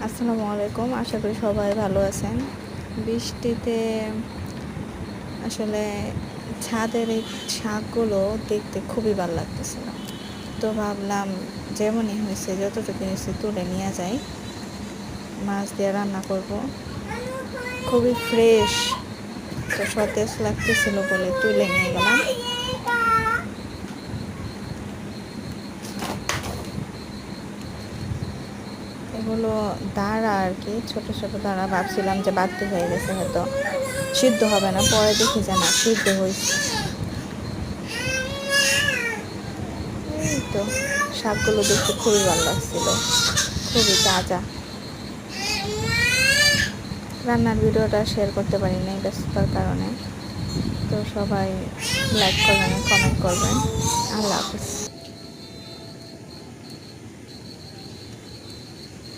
আসসালামু আলাইকুম, আশা করি সবাই ভালো আছেন। বৃষ্টিতে আসলে ছাদের এই শাকগুলো দেখতে খুবই ভালো লাগতেছিল, তো ভাবলাম যেমনই হয়েছে যতটুকু হয়েছে তুলে নিয়ে যাই, মাছ দিয়ে রান্না করব। খুবই ফ্রেশ, তো সতেজ লাগতেছিল বলে তুলে নিয়ে গেলাম। এগুলো দাঁড়া আর কি, ছোট ছোট দাঁড়া। ভাবছিলাম যে বাড়তি হয়ে গেছে, হয়তো সিদ্ধ হবে না, পরে দেখি যে না, সিদ্ধ হয়েছে। এই তো শাকগুলো দেখতে খুবই ভালো লাগছিল, খুবই তাজা। রান্নার ভিডিওটা শেয়ার করতে পারি নাই ব্যস্ততার কারণে, তো সবাই লাইক করবেন, কমেন্ট করবেন। আল্লাহ হাফিজ।